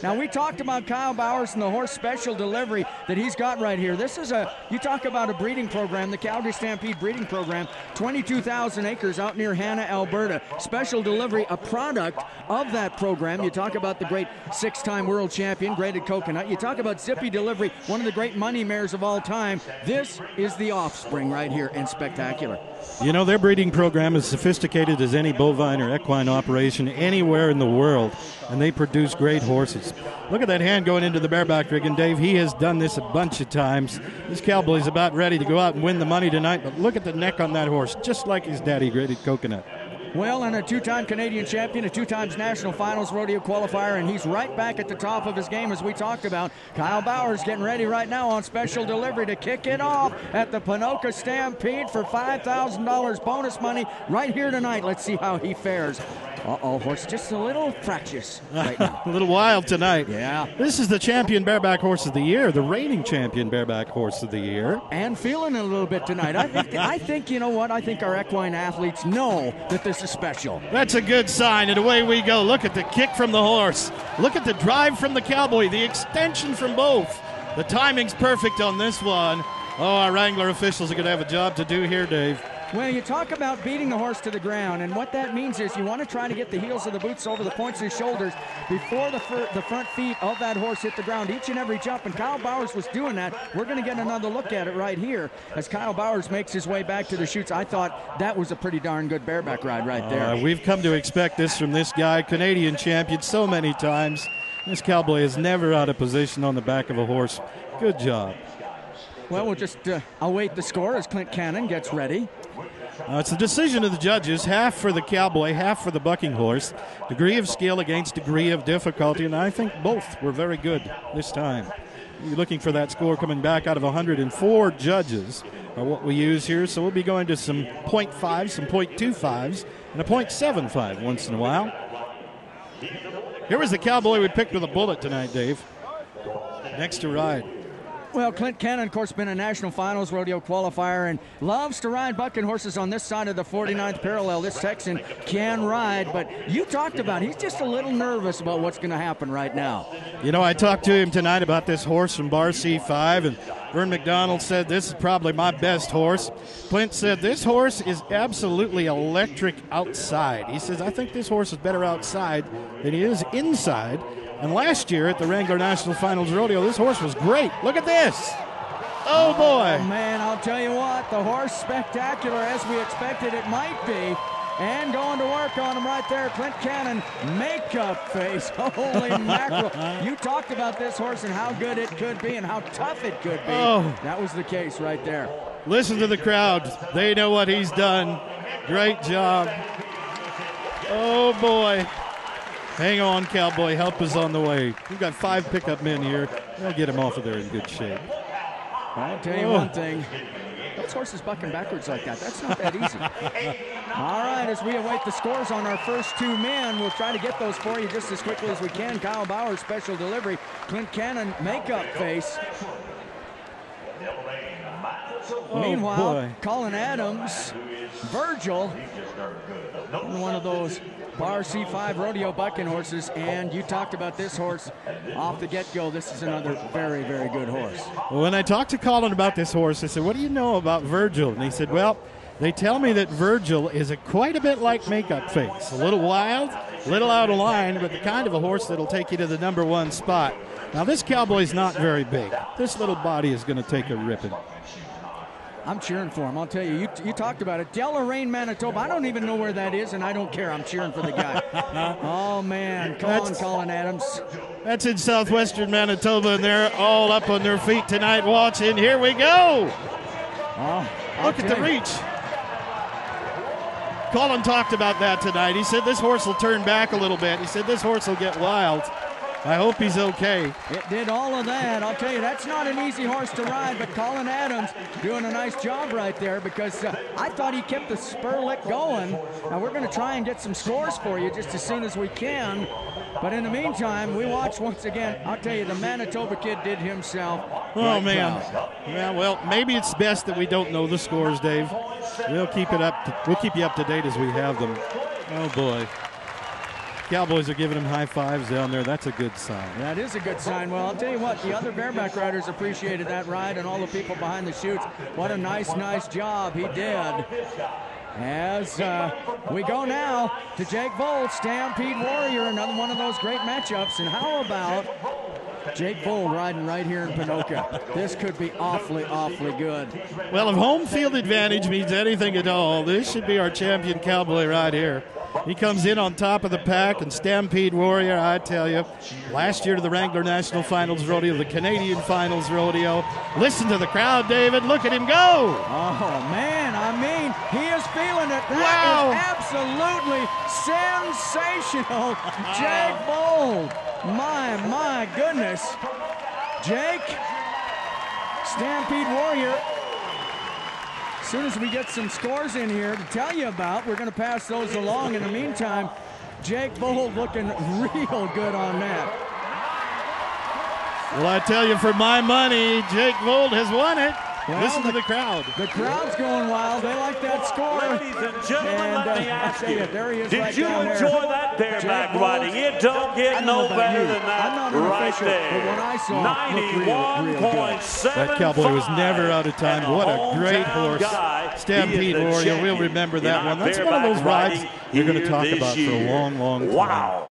Now, we talked about Kyle Bowers and the horse Special Delivery that he's got right here. This is you talk about a breeding program, the Calgary Stampede breeding program, 22,000 acres out near Hanna, Alberta. Special Delivery, a product of that program. You talk about the great 6-time world champion, Graded Coconut. You talk about Zippy Delivery, one of the great money mares of all time. This is the offspring right here, and spectacular. You know, their breeding program is sophisticated as any bovine or equine operation anywhere in the world, and they produce great horses. Look at that hand going into the bareback rig, and Dave, he has done this a bunch of times. This cowboy's about ready to go out and win the money tonight, but look at the neck on that horse, just like his daddy, Graded Coconut. Well, and a 2-time Canadian champion, a 2 times national finals rodeo qualifier, and he's right back at the top of his game as we talked about. Kyle Bowers getting ready right now on Special Delivery to kick it off at the Ponoka Stampede for $5,000 bonus money right here tonight. Let's see how he fares. Uh-oh, horse just a little fractious right now. A little wild tonight. Yeah. This is the champion bareback horse of the year, the reigning champion bareback horse of the year. And feeling it a little bit tonight. I think, you know what, I think our equine athletes know that this is special. That's a good sign, and away we go. Look at the kick from the horse. Look at the drive from the cowboy, the extension from both. The timing's perfect on this one. Oh, our Wrangler officials are going to have a job to do here, Dave. Well, you talk about beating the horse to the ground, and what that means is you want to try to get the heels of the boots over the points of his shoulders before the front feet of that horse hit the ground each and every jump, and Kyle Bowers was doing that. We're going to get another look at it right here as Kyle Bowers makes his way back to the chutes. I thought that was a pretty darn good bareback ride right there. We've come to expect this from this guy, Canadian champion so many times. This cowboy is never out of position on the back of a horse. Good job. Well, we'll just await the score as Clint Cannon gets ready. It's the decision of the judges, half for the cowboy, half for the bucking horse. Degree of skill against degree of difficulty, and I think both were very good this time. You're looking for that score coming back out of 104 judges are what we use here, so we'll be going to some .5, some .25s, and a .75 once in a while. Here was the cowboy we picked with a bullet tonight, Dave. Next to ride. Well, Clint Cannon, of course, been a national finals rodeo qualifier and loves to ride bucking horses on this side of the 49th parallel. This Texan can ride, but you talked about he's just a little nervous about what's going to happen right now. You know, I talked to him tonight about this horse from Bar C5, and Vern McDonald said this is probably my best horse. Clint said this horse is absolutely electric outside. He says, I think this horse is better outside than he is inside. And last year at the Wrangler National Finals Rodeo, this horse was great. Look at this. Oh, boy. Oh, man, I'll tell you what, the horse spectacular as we expected it might be. And going to work on him right there, Clint Cannon, makeup face. Holy mackerel. You talked about this horse and how good it could be and how tough it could be. Oh. That was the case right there. Listen to the crowd. They know what he's done. Great job. Oh, boy. Hang on, cowboy. Help is on the way. We've got 5 pickup men here. We'll get him off of there in good shape. I'll tell you one thing. Those horses bucking backwards like that, that's not that easy. All right, as we await the scores on our first 2 men, we'll try to get those for you just as quickly as we can. Kyle Bowers, Special Delivery. Clint Cannon, makeup face. Meanwhile, boy. Colin Adams, Virgil, one of those Bar C5 rodeo bucking horses, and you talked about this horse off the get-go. This is another very, very good horse. Well, when I talked to Colin about this horse, I said, what do you know about Virgil? And he said, well, they tell me that Virgil is quite a bit like Makeup Face. A little wild, a little out of line, but the kind of a horse that'll take you to the number 1 spot. Now, this cowboy's not very big. This little body is going to take a ripping. I'm cheering for him. I'll tell you, you talked about it. Del Lorraine, Manitoba. I don't even know where that is, and I don't care. I'm cheering for the guy. Oh, man. Colin Adams. That's in southwestern Manitoba, and they're all up on their feet tonight watching. Here we go. Look at the reach. Colin talked about that tonight. He said this horse will turn back a little bit. He said this horse will get wild. I hope he's okay. It did all of that. I'll tell you, that's not an easy horse to ride, but Colin Adams doing a nice job right there because I thought he kept the spur lick going. Now, we're going to try and get some scores for you just as soon as we can. But in the meantime, we watch once again. I'll tell you, the Manitoba kid did himself. Oh, man. Yeah, well, maybe it's best that we don't know the scores, Dave. We'll keep you up to date as we have them. Oh, boy. Cowboys are giving him high fives down there. That's a good sign. That is a good sign. Well, I'll tell you what, the other Bareback riders appreciated that ride, and all the people behind the chutes. What a nice job he did. As we go now to Jake Vold, Stampede Warrior, another one of those great matchups. And how about Jake Vold riding right here in Ponoka? This could be awfully good. Well, if home field advantage means anything at all, this should be our champion cowboy right here. He comes in on top of the pack, and Stampede Warrior, I tell you, last year to the Wrangler National Finals Rodeo, the Canadian Finals Rodeo. Listen to the crowd, David. Look at him go. Oh, man, I mean, he is feeling it. That is absolutely sensational. Jake Vold. My goodness. Jake, Stampede Warrior. As soon as we get some scores in here to tell you about, we're going to pass those along. In the meantime, Jake Vold looking real good on that. Well, I tell you, for my money, Jake Vold has won it. Well, listen to the crowd. The crowd's going wild. They like that score. Ladies and gentlemen, let me ask you, there he is, did right you down enjoy there. that bareback riding? It don't get no better than that. I'm not an right official, there. but when I saw it, looked real good. 91.75. That cowboy was never out of time. What a great horse. Stampede Warrior. We'll remember that one. That's one of those rides you're going to talk about for a long time. Wow.